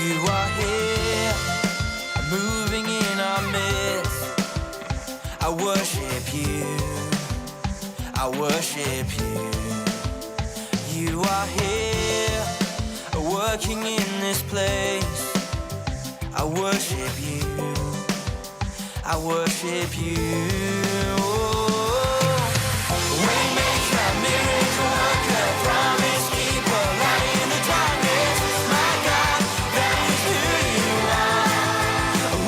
You are here, moving in our midst. I worship you, I worship you. You are here, working in this place. I worship you, I worship you. Waymaker, miracle worker, promise keeper, light in the darkness. My God, that is who you are.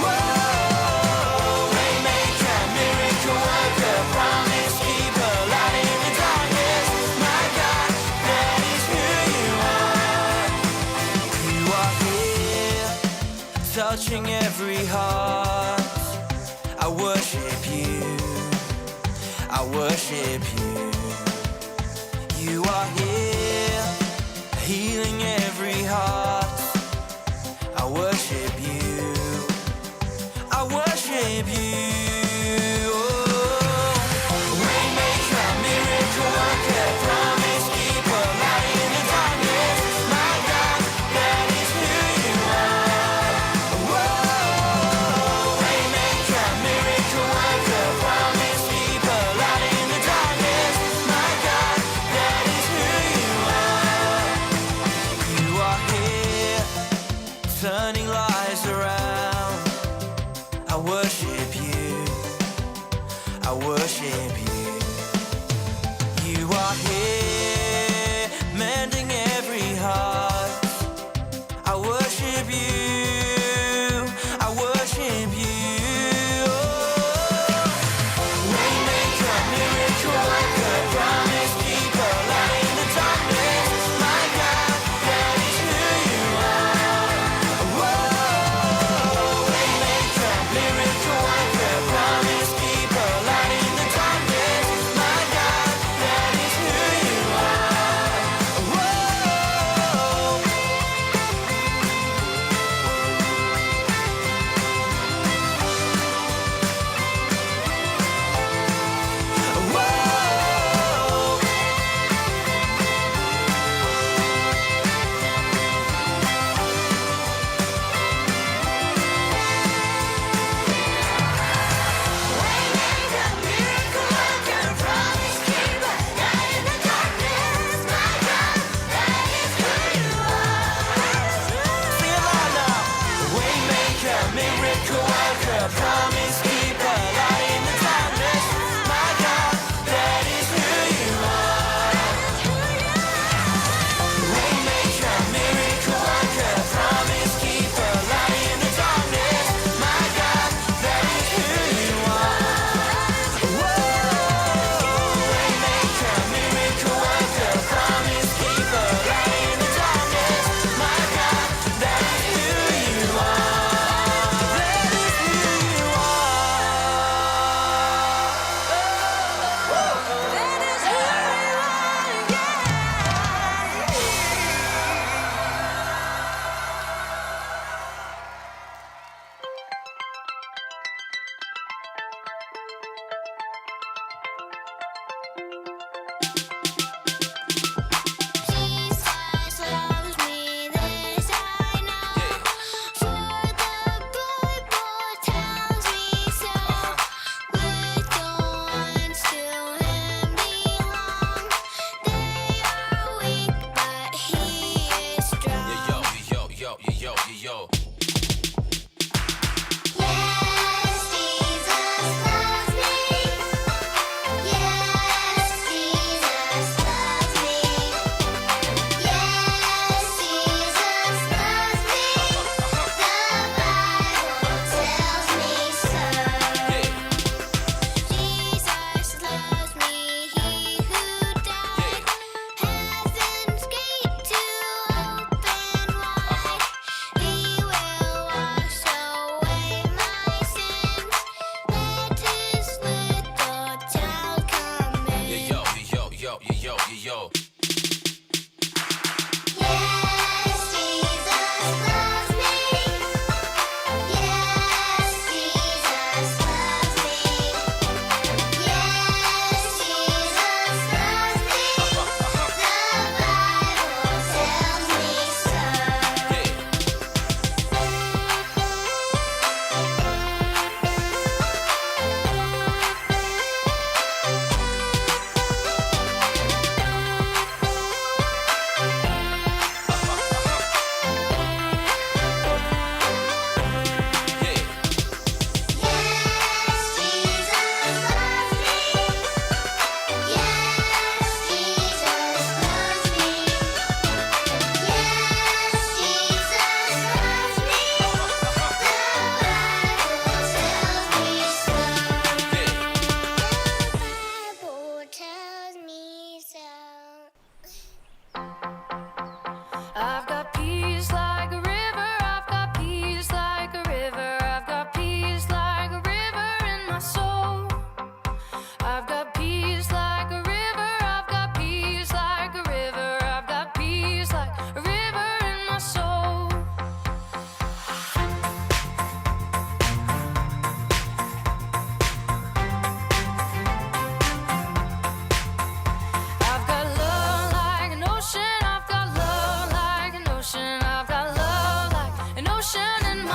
Whoa, waymaker, miracle worker, promise keeper, light in the darkness. My God, that is who you are. You are here, touching every heart. I worship you, I worship you. You are here, healing every heart. I worship you, I worship you. Oh, waymaker, miracle worker, promise keeper, light in the darkness. My God, that is who you are. Whoa, waymaker, miracle worker, promise keeper, light in the darkness. My God, that is who you are. You are here, turning lives around. I worship you, I worship you. You are here, mending every heart. I worship you, I worship you. Oh, waymaker, miracle worker, promise keeper, light in the darkness. My God, that is who you are. Whoa, waymaker, miracle worker, promise keeper, light in the darkness. My God, that is who you are. Whoa. Whoa. Waymaker, miracle worker, promise keeper, light in the darkness. My God, that is who you are. Sing it loud now. Waymaker, miracle worker, promise keeper, light in the darkness. My God, that is who you are. Waymaker, miracle worker, promise keeper, light in the darkness. My God, that is who you are. Whoa, waymaker, miracle worker, promise keeper, light in the darkness. My God, that is who you are. That is who you Jesus loves me, this I know. For the Bible tells me so. Little ones to Him belong. They are weak, but He is strong. Yes, Jesus loves me. Yes, Jesus loves me. Yes, Jesus loves me. The Bible tells me so. Jesus loves me, He who died. Heaven's gate to open wide. He will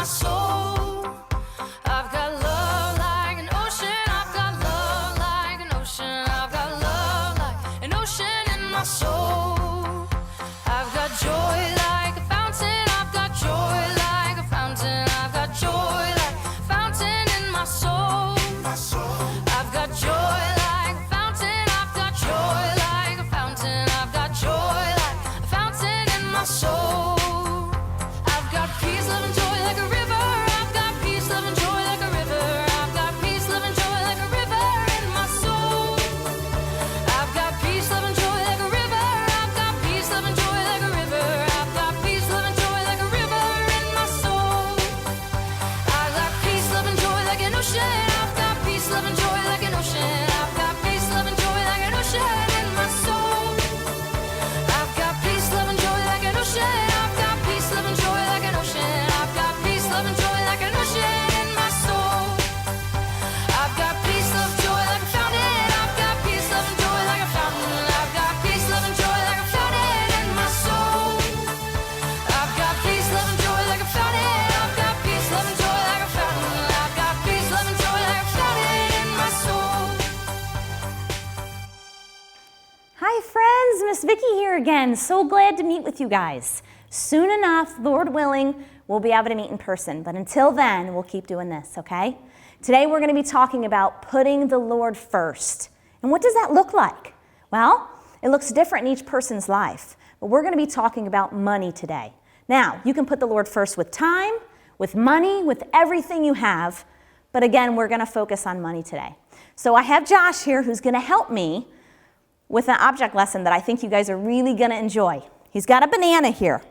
my soul. I've got love like an ocean. I've got love like an ocean. I've got love like an ocean in my soul. I've got joy like a fountain. I've got joy like a fountain. I've got joy like a fountain in my soul. I've got joy like a fountain. I've got joy like a fountain. I've got joy like a fountain in my soul. I've got peace, love, and joy like a river. I've got peace, love, and joy like a river. I've got peace, love, and joy like a river in my soul. I've got peace, love, and joy like a river. I've got peace, love, and joy like a river. I've got peace, love, and joy like a river in my soul. I've got peace, love, and joy like an ocean. I've got peace, love, and joy like an ocean. I've got peace, love, and joy like an ocean in my soul. I've got peace, love, and joy like an ocean. I've got peace, love, and joy like an ocean. I've got peace, love, and joy like an ocean in my soul. I've got peace, love, joy like a fountain. I've got peace, love, and joy like a fountain. I've got peace, love, and joy like a fountain in my soul. I've got peace, love, and joy like a fountain. I've got peace, love, and joy like a fountain. I've got peace, love, and joy like a fountain in my soul. Hi friends, Miss Vicki here again. So glad to meet with you guys. Soon enough, Lord willing, we'll be able to meet in person. But until then, we'll keep doing this, okay? Today we're going to be talking about putting the Lord first. And what does that look like? Well, it looks different in each person's life. But we're going to be talking about money today. Now, you can put the Lord first with time, with money, with everything you have. But again, we're going to focus on money today. So I have Josh here who's going to help me with an object lesson that I think you guys are really going to enjoy. He's got a banana here.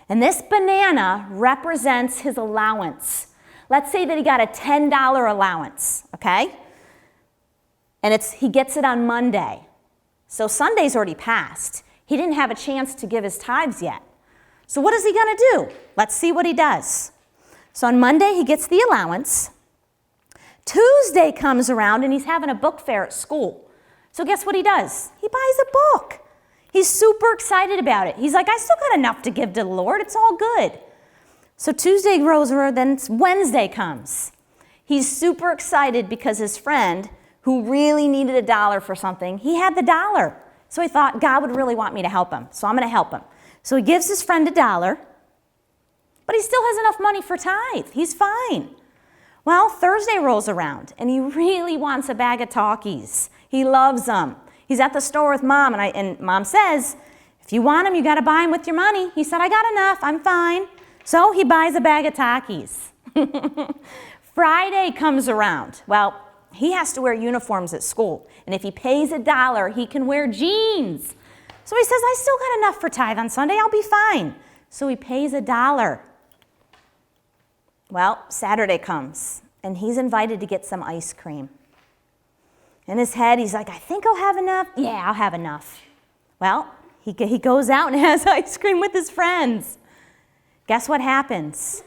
And this banana represents his allowance. Let's say that he got a $10 allowance, okay? And he gets it on Monday. So Sunday's already passed. He didn't have a chance to give his tithes yet. So what is he going to do? Let's see what he does. So on Monday, he gets the allowance. Tuesday comes around and he's having a book fair at school. So guess what he does? He buys a book. He's super excited about it. He's like, I still got enough to give to the Lord. It's all good. So Tuesday rolls around, then Wednesday comes. He's super excited because his friend, who really needed $1 for something, he had the $1. So he thought, God would really want me to help him, so I'm going to help him. So he gives his friend $1, but he still has enough money for tithe. He's fine. Well, Thursday rolls around, and he really wants a bag of Talkies. He loves them. He's at the store with Mom, and Mom says, if you want them, you got to buy them with your money. He said, I got enough. I'm fine. So he buys a bag of Takis. Friday comes around. Well, he has to wear uniforms at school. And if he pays $1, he can wear jeans. So he says, I still got enough for tithe on Sunday. I'll be fine. So he pays $1. Well, Saturday comes, and he's invited to get some ice cream. In his head, he's like, I think I'll have enough. Yeah, I'll have enough. Well, he goes out and has ice cream with his friends. Guess what happens?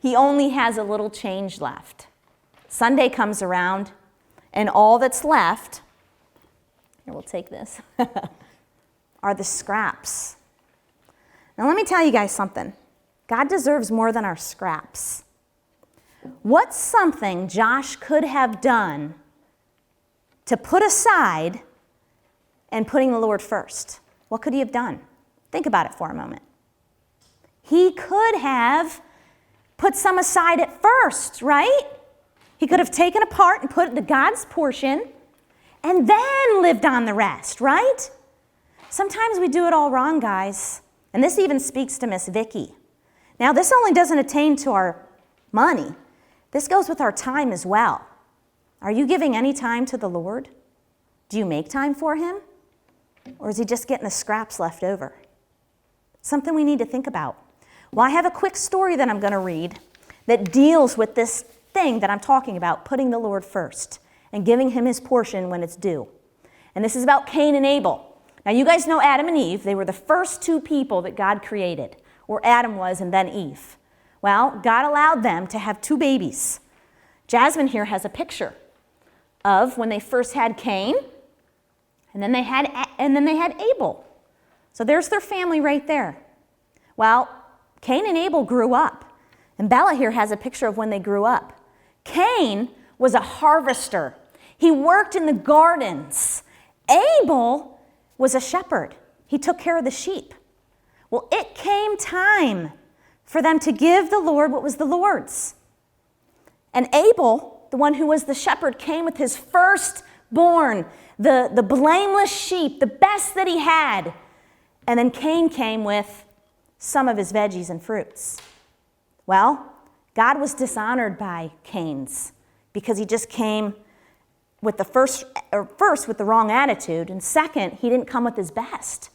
He only has a little change left. Sunday comes around, and all that's left, here, we'll take this, are the scraps. Now, let me tell you guys something. God deserves more than our scraps. What's something Josh could have done to put aside and putting the Lord first? What could he have done? Think about it for a moment. He could have put some aside at first, right? He could have taken a part and put it to God's portion and then lived on the rest, right? Sometimes we do it all wrong, guys. And this even speaks to Miss Vicki. Now, this only doesn't attain to our money. This goes with our time as well. Are you giving any time to the Lord? Do you make time for him? Or is he just getting the scraps left over? Something we need to think about. Well, I have a quick story that I'm going to read that deals with this thing that I'm talking about, putting the Lord first and giving him his portion when it's due. And this is about Cain and Abel. Now, you guys know Adam and Eve. They were the first two people that God created, or Adam was and then Eve. Well, God allowed them to have two babies. Jasmine here has a picture of when they first had Cain, and then they had Abel. So there's their family right there. Well, Cain and Abel grew up. And Bella here has a picture of when they grew up. Cain was a harvester. He worked in the gardens. Abel was a shepherd. He took care of the sheep. Well, it came time for them to give the Lord what was the Lord's. And Abel, the one who was the shepherd, came with his firstborn, the blameless sheep, the best that he had. And then Cain came with some of his veggies and fruits. Well, God was dishonored by Cain's because he just came with first with the wrong attitude, and second, he didn't come with his best.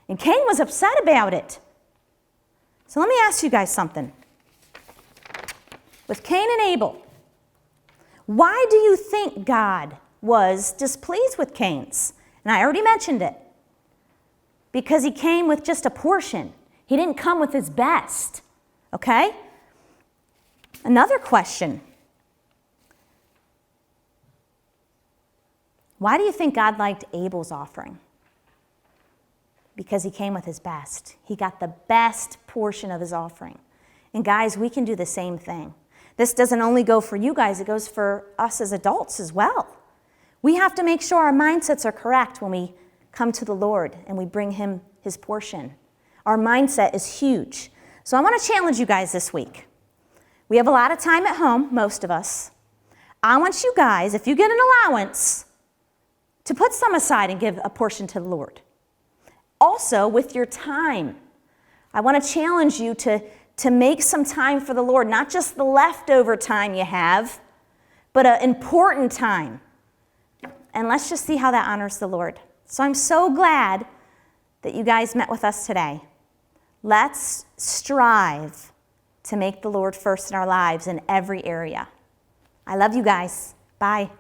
And Cain was upset about it. So let me ask you guys something. With Cain and Abel, why do you think God was displeased with Cain's? And I already mentioned it. Because he came with just a portion. He didn't come with his best. Okay? Another question. Why do you think God liked Abel's offering? Because he came with his best. He got the best portion of his offering. And guys, we can do the same thing. This doesn't only go for you guys, it goes for us as adults as well. We have to make sure our mindsets are correct when we come to the Lord and we bring him his portion. Our mindset is huge. So I want to challenge you guys this week. We have a lot of time at home, most of us. I want you guys, if you get an allowance, to put some aside and give a portion to the Lord. Also, with your time, I want to challenge you to make some time for the Lord, not just the leftover time you have, but an important time. And let's just see how that honors the Lord. So I'm so glad that you guys met with us today. Let's strive to make the Lord first in our lives in every area. I love you guys. Bye.